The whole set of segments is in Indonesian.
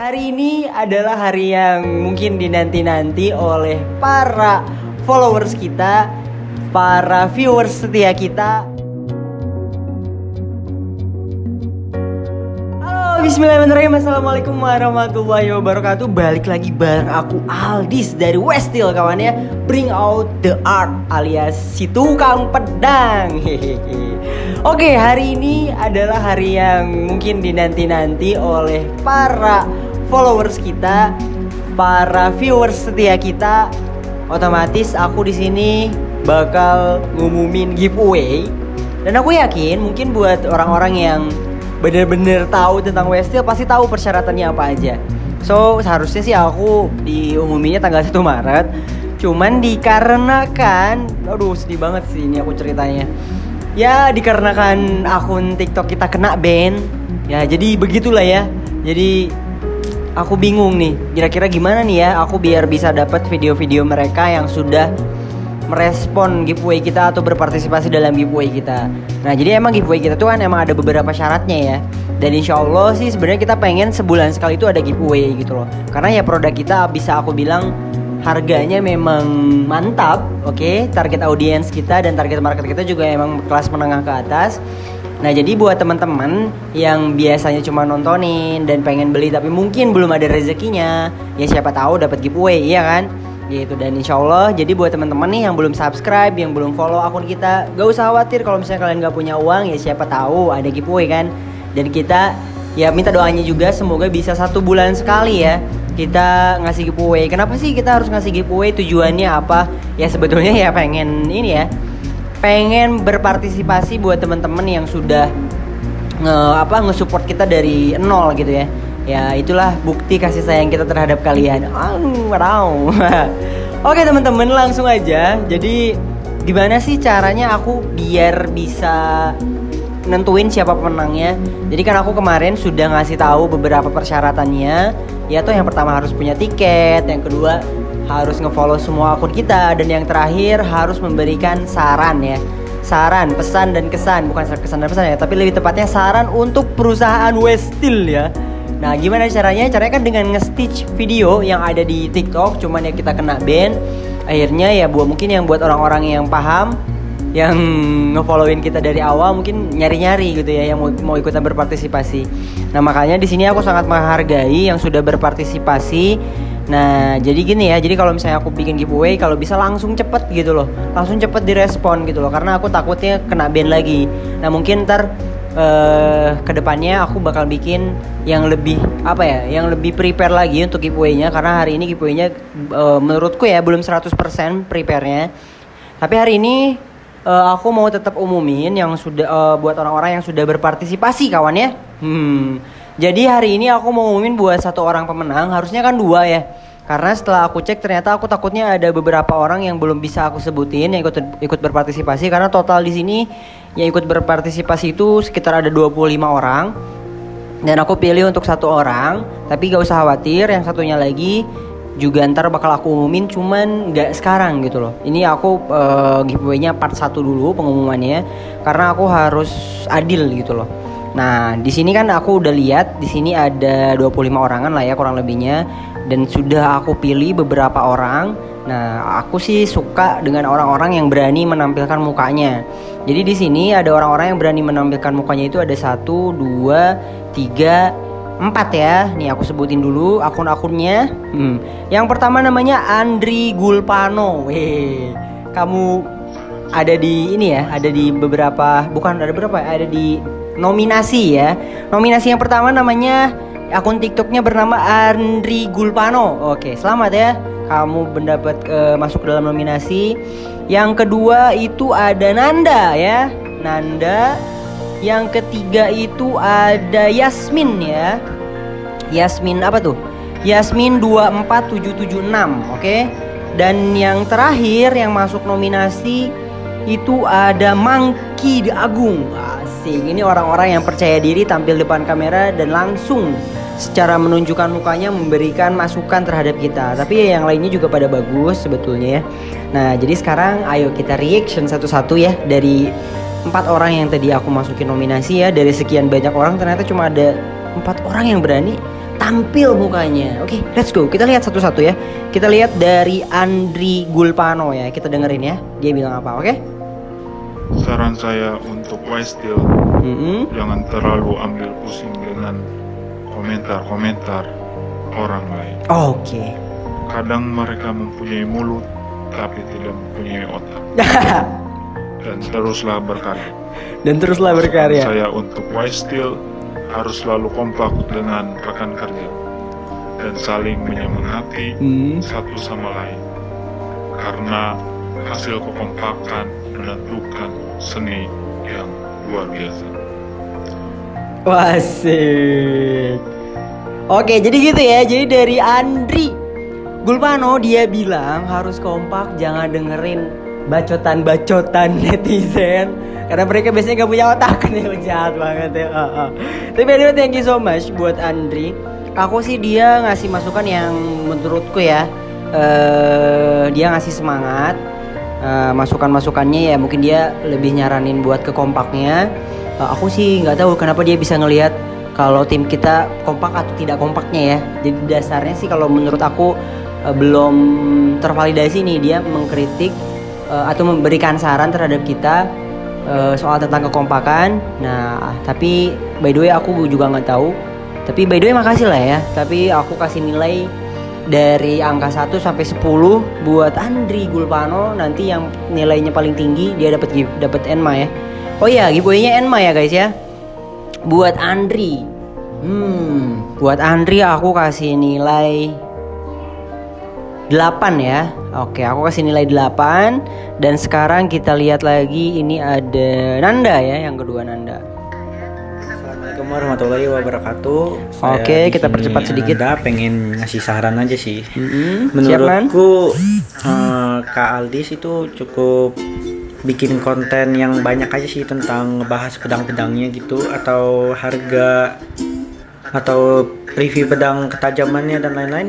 Hari ini adalah hari yang mungkin dinanti-nanti oleh para followers kita, para viewers setia kita. Halo, bismillahirrahmanirrahim. Assalamualaikum warahmatullahi wabarakatuh. Balik lagi bareng aku Aldis dari Westil kawannya. Bring out the art alias si tukang pedang. Oke, hari ini adalah hari yang mungkin dinanti-nanti oleh para followers kita, para viewers setia kita. Otomatis aku di sini bakal ngumumin giveaway. Dan aku yakin mungkin buat orang-orang yang bener-bener tahu tentang Westil pasti tahu persyaratannya apa aja. So seharusnya sih aku diumuminnya tanggal 1 Maret. Cuman dikarenakan, aduh sedih banget sih ini aku ceritanya. Ya dikarenakan akun TikTok kita kena ban. Ya jadi begitulah ya. Jadi aku bingung nih, kira-kira gimana nih ya aku biar bisa dapat video-video mereka yang sudah merespon giveaway kita atau berpartisipasi dalam giveaway kita. Nah jadi emang giveaway kita tuh kan emang ada beberapa syaratnya ya. Dan insya Allah sih sebenarnya kita pengen sebulan sekali itu ada giveaway gitu loh. Karena ya produk kita bisa aku bilang harganya memang mantap, oke? Target audiens kita dan target market kita juga emang kelas menengah ke atas. Nah jadi buat teman-teman yang biasanya cuma nontonin dan pengen beli tapi mungkin belum ada rezekinya, ya siapa tahu dapat giveaway, iya kan? Gitu. Dan insya Allah jadi buat teman-teman nih yang belum subscribe, yang belum follow akun kita, gak usah khawatir kalau misalnya kalian gak punya uang, ya siapa tahu ada giveaway kan? Dan kita ya minta doanya juga semoga bisa 1 bulan sekali ya kita ngasih giveaway. Kenapa sih kita harus ngasih giveaway? Tujuannya apa? Ya sebetulnya ya pengen ini ya, pengen berpartisipasi buat teman-teman yang sudah nge-support kita dari nol gitu ya. Ya itulah bukti kasih sayang kita terhadap kalian. Wow. Oke teman-teman, langsung aja. Jadi gimana sih caranya aku biar bisa nentuin siapa pemenangnya? Jadi kan aku kemarin sudah ngasih tahu beberapa persyaratannya. Ya tuh yang pertama harus punya tiket, yang kedua harus ngefollow semua akun kita, dan yang terakhir harus memberikan saran ya. Saran, pesan dan kesan, bukan kesan dan pesan ya, tapi lebih tepatnya saran untuk perusahaan Westil ya. Nah gimana caranya? Caranya kan dengan nge-stitch video yang ada di TikTok, cuman ya kita kena ban. Akhirnya ya mungkin yang buat orang-orang yang paham, yang ngefollowin kita dari awal mungkin nyari-nyari gitu ya, yang mau ikutan berpartisipasi. Nah makanya di sini aku sangat menghargai yang sudah berpartisipasi. Nah jadi gini ya, jadi kalau misalnya aku bikin giveaway, kalau bisa langsung cepet gitu loh, langsung cepet direspon gitu loh, karena aku takutnya kena ban lagi. Nah mungkin ntar kedepannya aku bakal bikin yang lebih yang lebih prepare lagi untuk giveaway-nya, karena hari ini giveaway-nya menurutku ya belum 100% prepare-nya. Tapi hari ini aku mau tetap umumin yang sudah buat orang-orang yang sudah berpartisipasi kawan ya. Jadi hari ini aku mau umumin buat 1 orang pemenang, harusnya kan 2 ya. Karena setelah aku cek ternyata aku takutnya ada beberapa orang yang belum bisa aku sebutin yang ikut berpartisipasi, karena total di sini yang ikut berpartisipasi itu sekitar ada 25 orang. Dan aku pilih untuk 1 orang, tapi gak usah khawatir, yang satunya lagi juga ntar bakal aku umumin, cuman nggak sekarang gitu loh. Ini aku giveaway-nya part 1 dulu pengumumannya, karena aku harus adil gitu loh. Nah di sini kan aku udah lihat di sini ada 25 orangan lah ya kurang lebihnya, dan sudah aku pilih beberapa orang. Nah aku sih suka dengan orang-orang yang berani menampilkan mukanya. Jadi di sini ada orang-orang yang berani menampilkan mukanya itu ada 1, 2, 3, 4 ya. Nih aku sebutin dulu akun-akunnya. Yang pertama namanya Andri Gulpano. Kamu ada di ini ya, ada di beberapa, bukan ada berapa ya, ada di nominasi ya. Nominasi yang pertama namanya, akun TikToknya bernama Andri Gulpano. Oke, selamat ya, kamu mendapat masuk ke dalam nominasi. Yang kedua itu ada Nanda ya, Nanda. Yang ketiga itu ada Yasmin ya. Yasmin apa tuh? Yasmin 24776, oke? Dan yang terakhir yang masuk nominasi itu ada Mangki Agung. Asik, ini orang-orang yang percaya diri tampil depan kamera dan langsung secara menunjukkan mukanya memberikan masukan terhadap kita. Tapi yang lainnya juga pada bagus sebetulnya ya. Nah jadi sekarang ayo kita reaction satu-satu ya, dari 4 orang yang tadi aku masukin nominasi ya. Dari sekian banyak orang ternyata cuma ada 4 orang yang berani tampil mukanya. Oke, let's go. Kita lihat satu-satu ya. Kita lihat dari Andri Gulpano ya. Kita dengerin ya. Dia bilang apa, oke? Saran saya untuk Westil, jangan terlalu ambil pusing dengan komentar-komentar orang lain. Oke. Kadang mereka mempunyai mulut tapi tidak mempunyai otak. Dan teruslah berkarya. Saran saya untuk Westil harus selalu kompak dengan rekan kerja dan saling menyemangati satu sama lain, karena hasil kekompakan menentukan seni yang luar biasa. Wasik. Oke, jadi gitu ya. Jadi dari Andri Gulpano, dia bilang harus kompak, jangan dengerin bacotan-bacotan netizen, karena mereka biasanya gak punya otak nih. Jahat banget ya. Tapi anyway, thank you so much buat Andri. Aku sih dia ngasih masukan yang menurutku ya, dia ngasih semangat. Masukan-masukannya ya mungkin dia lebih nyaranin buat kekompaknya. Aku sih nggak tahu kenapa dia bisa ngelihat kalau tim kita kompak atau tidak kompaknya ya. Jadi dasarnya sih kalau menurut aku belum tervalidasi nih dia mengkritik atau memberikan saran terhadap kita soal tentang kekompakan. Nah, tapi by the way aku juga nggak tahu. Tapi by the way makasih lah ya. Tapi aku kasih nilai dari angka 1 sampai 10 buat Andri Gulpano. Nanti yang nilainya paling tinggi dia dapat Enma ya. Oh iya, giveaway-nya Enma ya guys ya. Buat Andri. Buat Andri aku kasih nilai 8 ya. Oke, aku kasih nilai 8. Dan sekarang kita lihat lagi, ini ada Nanda ya, yang kedua Nanda. Assalamualaikum warahmatullahi wabarakatuh. Oke, kita percepat sedikit. Nanda pengen ngasih saran aja sih. Siap, Menurutku Kak Aldis itu cukup bikin konten yang banyak aja sih tentang ngebahas pedang-pedangnya gitu, atau harga, atau review pedang ketajamannya dan lain-lain.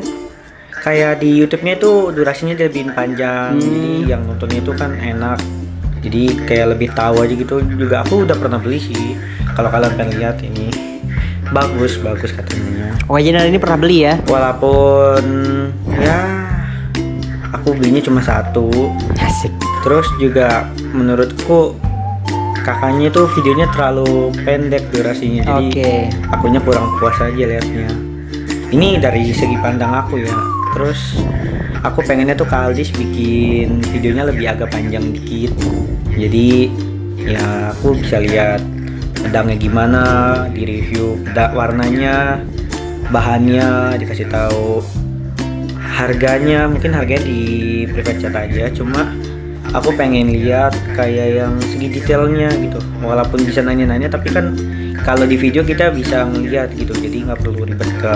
Kayak di YouTube-nya itu durasinya lebih panjang, jadi yang nontonnya itu kan enak. Jadi kayak lebih tahu aja gitu. Juga aku udah pernah beli sih. Kalau kalian pengen lihat ini bagus katanya. Oh, jadi ini pernah beli ya? Walaupun ya aku belinya cuma 1. Asik. Terus juga menurutku kakaknya itu videonya terlalu pendek durasinya. Jadi akunya kurang puas aja liatnya. Ini dari segi pandang aku ya. Terus aku pengennya tuh Kak Aldis bikin videonya lebih agak panjang dikit. Jadi ya aku bisa lihat pedangnya gimana, di review warnanya, bahannya, dikasih tahu harganya. Mungkin harganya di private chat aja, cuma aku pengen lihat kayak yang segi detailnya gitu. Walaupun bisa nanya-nanya, tapi kan kalau di video kita bisa ngeliat gitu, jadi nggak perlu ribet ke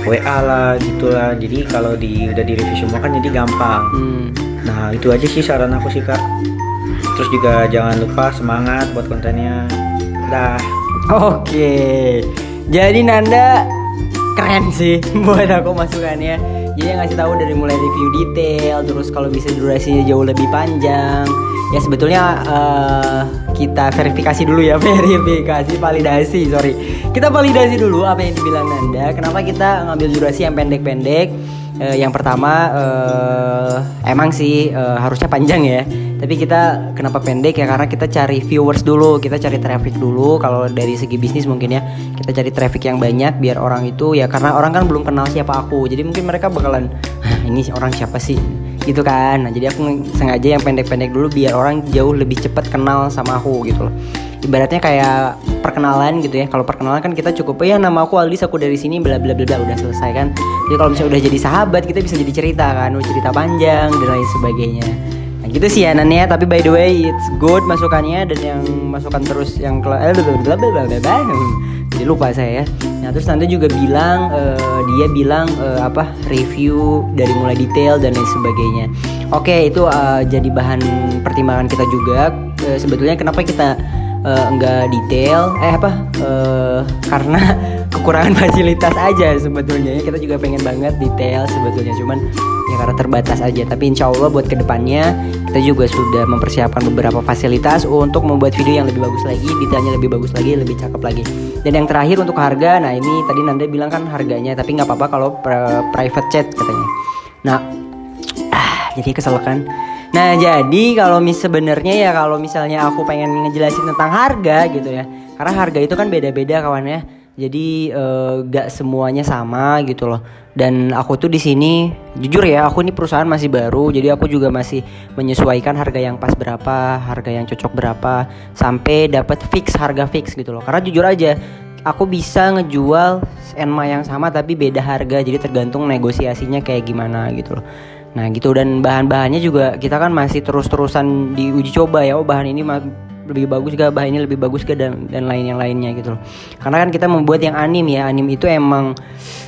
WA lah gitulah. Jadi kalau udah di review semua kan jadi gampang. Nah itu aja sih saran aku sih Kak. Terus juga jangan lupa semangat buat kontennya. Dah. Oke. Jadi Nanda keren sih buat aku masukannya. Jadi ngasih tahu dari mulai review detail, terus kalau bisa durasinya jauh lebih panjang. Ya sebetulnya kita verifikasi dulu ya, validasi. Kita validasi dulu apa yang dibilang Nanda. Kenapa kita ngambil durasi yang pendek-pendek? Yang pertama emang sih harusnya panjang ya. Tapi kita kenapa pendek ya, karena kita cari viewers dulu, kita cari traffic dulu. Kalau dari segi bisnis mungkin ya, kita cari traffic yang banyak biar orang itu ya, karena orang kan belum kenal siapa aku. Jadi mungkin mereka bakalan ini orang siapa sih gitu kan. Nah jadi aku sengaja yang pendek-pendek dulu biar orang jauh lebih cepat kenal sama aku gitu loh. Ibaratnya kayak perkenalan gitu ya. Kalau perkenalan kan kita cukup ya nama aku Aldis, aku dari sini bla bla bla bla, udah selesai kan. Jadi kalau misalnya udah jadi sahabat, kita bisa jadi cerita kan, cerita panjang dan lain sebagainya. Nah gitu sih ya Nanya. Tapi by the way it's good masukannya, dan yang masukan terus yang jadi lupa saya ya. Nah terus Nanda juga bilang dia bilang review dari mulai detail dan lain sebagainya. Oke, itu jadi bahan pertimbangan kita juga. Sebetulnya kenapa kita enggak detail karena kekurangan fasilitas aja sebetulnya ya. Kita juga pengen banget detail sebetulnya, cuman ya karena terbatas aja. Tapi insya Allah buat kedepannya kita juga sudah mempersiapkan beberapa fasilitas untuk membuat video yang lebih bagus lagi, detailnya lebih bagus lagi, lebih cakep lagi. Dan yang terakhir untuk harga, nah ini tadi Nanda bilang kan harganya, tapi nggak apa-apa kalau private chat katanya. Nah, jadi kesel kan. Nah jadi kalau sebenarnya ya kalau misalnya aku pengen ngejelasin tentang harga gitu ya, karena harga itu kan beda-beda kawan ya. Jadi gak semuanya sama gitu loh. Dan aku tuh di sini jujur ya, aku ini perusahaan masih baru, jadi aku juga masih menyesuaikan harga yang pas berapa, harga yang cocok berapa, sampai dapat harga fix gitu loh. Karena jujur aja, aku bisa ngejual Enma yang sama tapi beda harga, jadi tergantung negosiasinya kayak gimana gitu loh. Nah gitu, dan bahan-bahannya juga kita kan masih terus-terusan diuji coba ya. Oh bahan ini lebih bagus gak, bahan ini lebih bagus gak, dan lainnya gitu loh. Karena kan kita membuat yang anime ya, anime itu emang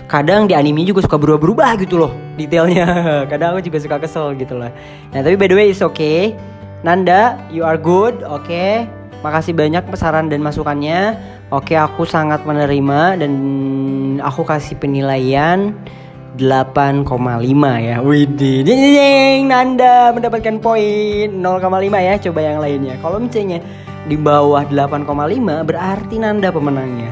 kadang di anime juga suka berubah-berubah gitu loh detailnya. Kadang aku juga suka kesel gitu loh. Nah tapi by the way it's okay. Nanda, you are good, oke. Makasih banyak saran dan masukannya. Oke, aku sangat menerima dan aku kasih penilaian 8,5 ya. Widih, ding, Nanda mendapatkan poin 0,5 ya. Coba yang lainnya. Kalau misalnya di bawah 8,5 berarti Nanda pemenangnya.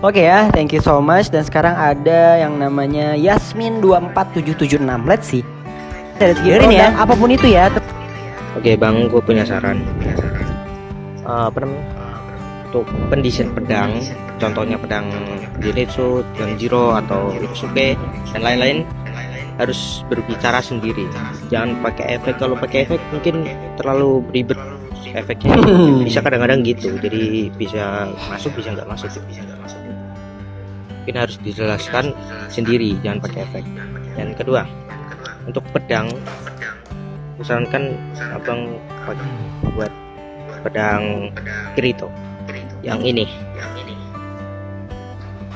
Oke ya, thank you so much. Dan sekarang ada yang namanya Yasmin 24776. Let's see. Dengerin ya, apapun itu ya. Oke bang, gue punya saran. Apa namanya? Untuk pendesain pedang, contohnya pedang Zenitsu, Tanjiro atau Ritsuke dan lain-lain, harus berbicara sendiri. Jangan pakai efek. Kalau pakai efek mungkin terlalu ribet efeknya. Bisa kadang-kadang gitu. Jadi bisa masuk, bisa nggak masuk. Mungkin harus dijelaskan sendiri, jangan pakai efek. Dan kedua, untuk pedang, misalkan abang buat pedang Kirito yang ini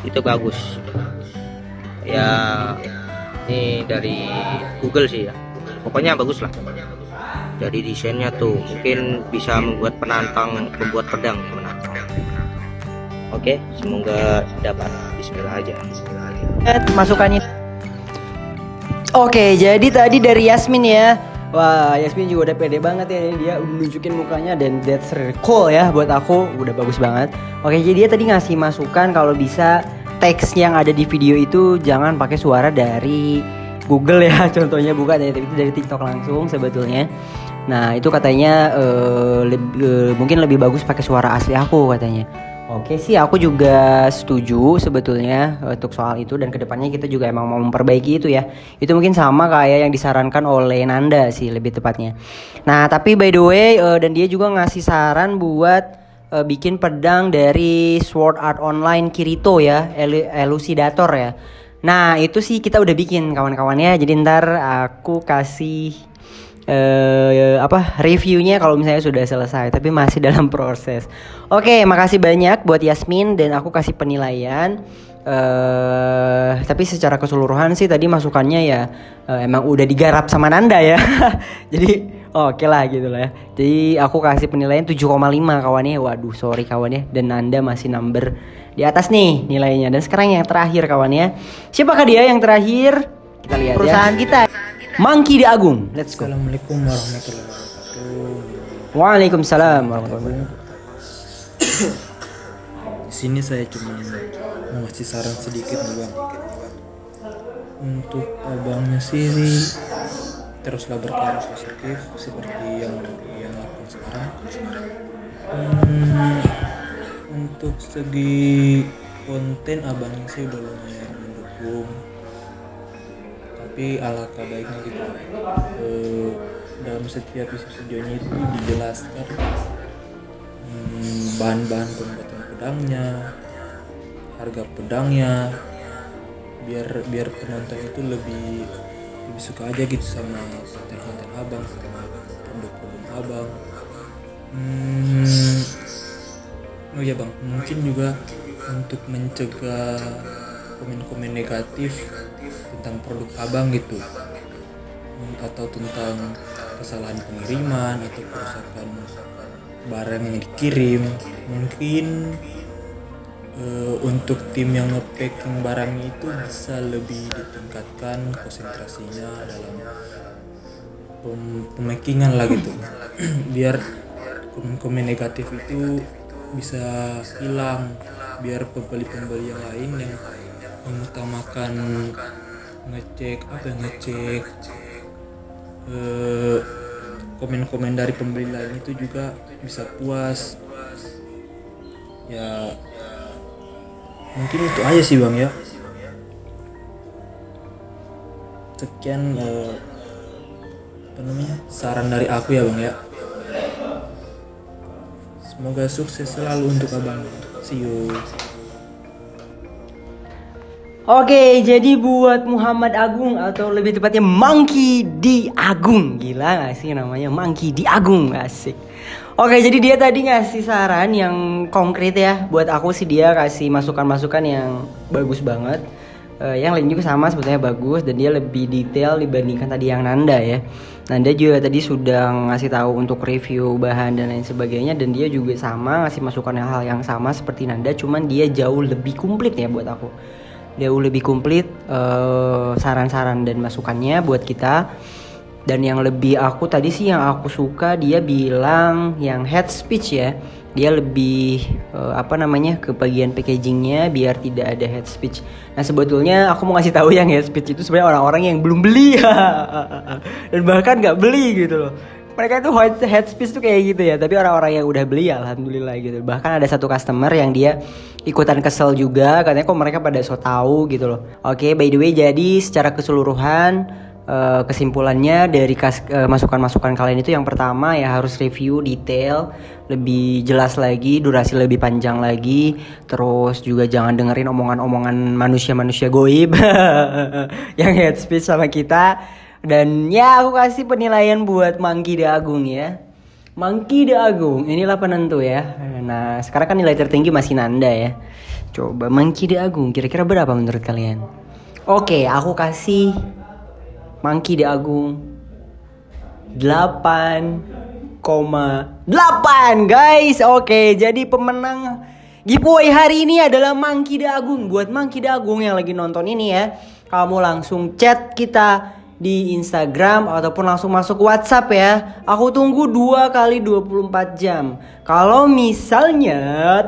itu bagus ya, ini dari Google sih ya, pokoknya bagus lah. Dari desainnya tuh mungkin bisa membuat penantang, membuat pedang menantang. Oke, semoga dapat. Bismillah aja. Masukannya. Oke, jadi tadi dari Yasmin ya. Wah, Yasmin juga udah pede banget ya, dia udah nunjukin mukanya dan that's really cool ya buat aku, udah bagus banget. Oke, jadi dia tadi ngasih masukan kalau bisa teks yang ada di video itu jangan pakai suara dari Google ya, contohnya bukan ya, itu dari TikTok langsung sebetulnya. Nah, itu katanya mungkin lebih bagus pakai suara asli aku katanya. Oke sih, aku juga setuju sebetulnya untuk soal itu, dan kedepannya kita juga emang mau memperbaiki itu ya. Itu mungkin sama kayak yang disarankan oleh Nanda sih lebih tepatnya. Nah tapi by the way, dan dia juga ngasih saran buat bikin pedang dari Sword Art Online Kirito ya, Elucidator ya. Nah itu sih kita udah bikin kawan-kawan ya. Jadi ntar aku kasih reviewnya kalau misalnya sudah selesai, tapi masih dalam proses. Oke, makasih banyak buat Yasmin dan aku kasih penilaian. Tapi secara keseluruhan sih tadi masukannya ya emang udah digarap sama Nanda ya. Jadi oke lah gitu lah ya. Jadi aku kasih penilaian 7,5 kawannya. Waduh sorry kawannya. Dan Nanda masih number di atas nih nilainya. Dan sekarang yang terakhir kawannya. Siapakah dia yang terakhir? Kita lihat perusahaan ya. Kita Monkey di Agung. Let's go. Assalamualaikum warahmatullahi wabarakatuh. Waalaikumsalam warahmatullahi wabarakatuh. Di sini saya cuma mau ngasih saran sedikit nih bang. Untuk abangnya sendiri teruslah berkarya positif seperti yang lakukan sekarang. Untuk segi konten abangnya sih udah lumayan mendukung. Tapi alangkah baiknya gitu dalam setiap isi videonya itu dijelaskan bahan-bahan pembuatan pedangnya, harga pedangnya, biar penonton itu lebih suka aja gitu sama konten-konten abang, sama produk-produk abang. Oh ya bang, mungkin juga untuk mencegah komen-komen negatif tentang produk abang gitu, atau tentang kesalahan pengiriman atau kerusakan barang yang dikirim, mungkin untuk tim yang nge-packing barangnya itu bisa lebih ditingkatkan konsentrasinya dalam pemakingan lah gitu. Biar komen-komen negatif itu bisa hilang, biar pembeli-pembeli yang lain yang mengutamakan ngecek komen-komen dari pembeli lain itu juga bisa puas. Ya mungkin itu aja sih Bang ya. Sekian saran dari aku ya Bang ya. Semoga sukses selalu untuk Abang. See you. Oke, jadi buat Muhammad Agung atau lebih tepatnya Monkey D. Agung. Gila gak sih namanya Monkey D. Agung, asik. Oke, jadi dia tadi ngasih saran yang konkret ya. Buat aku sih dia kasih masukan-masukan yang bagus banget. Yang lain juga sama sebetulnya bagus dan dia lebih detail dibandingkan tadi yang Nanda ya. Nanda juga tadi sudah ngasih tahu untuk review bahan dan lain sebagainya, dan dia juga sama ngasih masukan hal yang sama seperti Nanda, cuman dia jauh lebih komplit ya buat aku. Jauh lebih komplit saran-saran dan masukannya buat kita. Dan yang lebih aku tadi sih yang aku suka dia bilang yang head speech ya. Dia lebih ke bagian packagingnya biar tidak ada head speech. Nah sebetulnya aku mau ngasih tahu yang head speech itu sebenarnya orang-orang yang belum beli dan bahkan nggak beli gitu loh. Mereka tuh head speech tuh kayak gitu ya, tapi orang-orang yang udah beli alhamdulillah gitu. Bahkan ada satu customer yang dia ikutan kesel juga, katanya kok mereka pada so tahu gitu loh. Oke, by the way, jadi secara keseluruhan kesimpulannya dari masukan-masukan kalian itu yang pertama ya harus review detail, lebih jelas lagi, durasi lebih panjang lagi, terus juga jangan dengerin omongan-omongan manusia-manusia goib yang head speech sama kita. Dan ya aku kasih penilaian buat Monkey D. Agung ya. Monkey D. Agung, inilah penentu ya. Nah sekarang kan nilai tertinggi masih Nanda ya. Coba Monkey D. Agung kira-kira berapa menurut kalian? Oke, aku kasih Monkey D. Agung 8,8 guys. Oke, jadi pemenang giveaway hari ini adalah Monkey D. Agung. Buat Monkey D. Agung yang lagi nonton ini ya, kamu langsung chat kita di Instagram ataupun langsung masuk WhatsApp ya. Aku tunggu 2 kali 24 jam. Kalau misalnya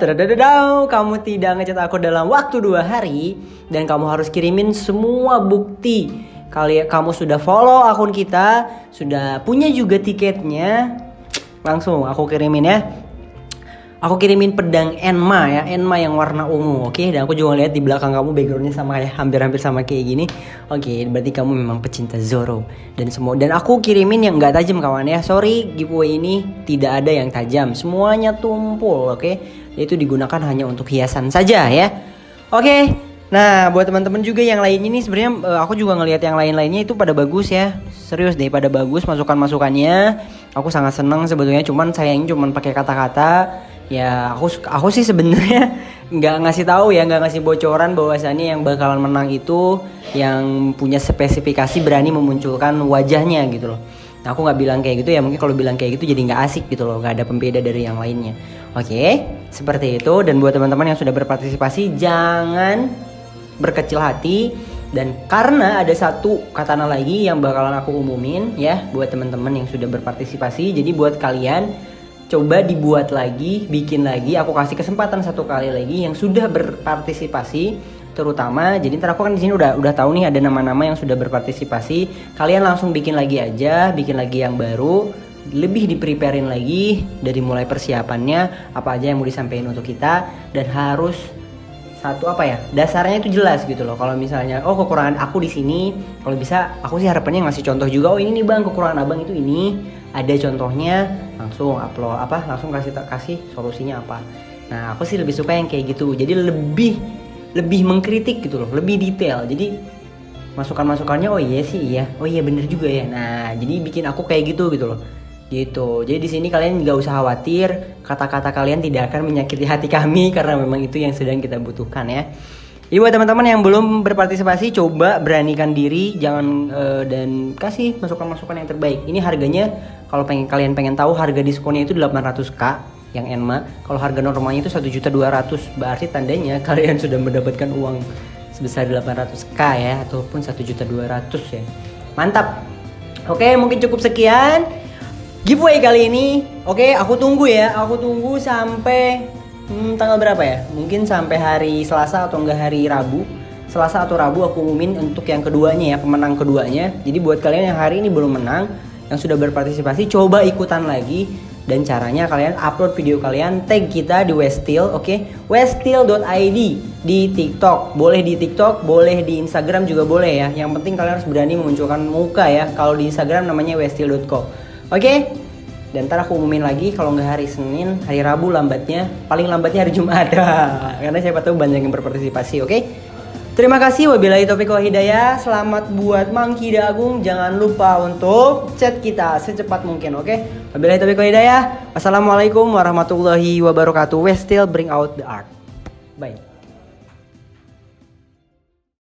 kamu tidak ngechat aku dalam waktu 2 hari dan kamu harus kirimin semua bukti kamu sudah follow akun kita, sudah punya juga tiketnya, langsung aku kirimin ya. Aku kirimin pedang Enma ya, Enma yang warna ungu, oke? Dan aku juga lihat di belakang kamu backgroundnya sama kayak hampir-hampir sama kayak gini. Oke, berarti kamu memang pecinta Zoro dan aku kirimin yang nggak tajam kawan ya. Sorry, giveaway ini tidak ada yang tajam, semuanya tumpul, oke? Itu digunakan hanya untuk hiasan saja ya. Oke. Nah, buat teman-teman juga yang lainnya nih sebenarnya aku juga ngelihat yang lain-lainnya itu pada bagus ya. Serius deh, pada bagus masukan-masukannya. Aku sangat senang sebetulnya, cuman sayangnya cuman pakai kata-kata. Ya, aku sih sebenarnya nggak ngasih tahu ya, nggak ngasih bocoran bahwasannya yang bakalan menang itu yang punya spesifikasi berani memunculkan wajahnya gitu loh. Nah, aku nggak bilang kayak gitu ya, mungkin kalau bilang kayak gitu jadi nggak asik gitu loh, nggak ada pembeda dari yang lainnya. Oke, seperti itu. Dan buat teman-teman yang sudah berpartisipasi, jangan berkecil hati. Dan karena ada satu katana lagi yang bakalan aku umumin ya buat teman-teman yang sudah berpartisipasi. Jadi buat kalian coba dibuat lagi, bikin lagi. Aku kasih kesempatan 1 kali lagi yang sudah berpartisipasi, terutama. Jadi ntar aku kan di sini udah tahu nih ada nama-nama yang sudah berpartisipasi. Kalian langsung bikin lagi aja, bikin lagi yang baru, lebih di-preparein lagi dari mulai persiapannya apa aja yang mau disampaikan untuk kita, dan harus dasarnya itu jelas gitu loh. Kalau misalnya kekurangan aku di sini, kalau bisa aku sih harapannya ngasih contoh juga. Ini nih bang, kekurangan abang itu ini, ada contohnya, langsung upload langsung kasih solusinya apa. Nah aku sih lebih suka yang kayak gitu, jadi lebih mengkritik gitu loh, lebih detail. Jadi masukannya oh iya bener juga ya. Nah jadi bikin aku kayak gitu loh gitu. Jadi di sini kalian nggak usah khawatir, kata-kata kalian tidak akan menyakiti hati kami karena memang itu yang sedang kita butuhkan ya. Jadi buat teman-teman yang belum berpartisipasi, coba beranikan diri, jangan dan kasih masukan-masukan yang terbaik. Ini harganya kalau kalian pengen tahu, harga diskonnya itu 800k. yang Enma. Kalau harga normalnya itu 1.200.000, berarti tandanya kalian sudah mendapatkan uang sebesar 800k ya, ataupun 1.200.000 ya. Mantap. Oke, mungkin cukup sekian giveaway kali ini. Oke, aku tunggu ya. Aku tunggu sampai tanggal berapa ya? Mungkin sampai hari Selasa atau enggak hari Rabu. Selasa atau Rabu aku umumin untuk yang keduanya ya, pemenang keduanya. Jadi buat kalian yang hari ini belum menang, yang sudah berpartisipasi, coba ikutan lagi. Dan caranya kalian upload video kalian, tag kita di Westeel, oke? Westeel.id di TikTok. Boleh di TikTok, boleh di Instagram juga boleh ya. Yang penting kalian harus berani memunculkan muka ya. Kalau di Instagram namanya westeel.co. Oke? Dan ntar aku umumin lagi kalau nggak hari Senin, hari Rabu lambatnya, paling lambatnya hari Jumat. Karena siapa tahu banyak yang berpartisipasi, oke? Terima kasih, wabillahi taufiq wal hidayah. Selamat buat Mang Kida Agung. Jangan lupa untuk chat kita secepat mungkin, oke? Wabillahi taufiq wal hidayah. Wassalamualaikum warahmatullahi wabarakatuh. Westeel bring out the art. Bye.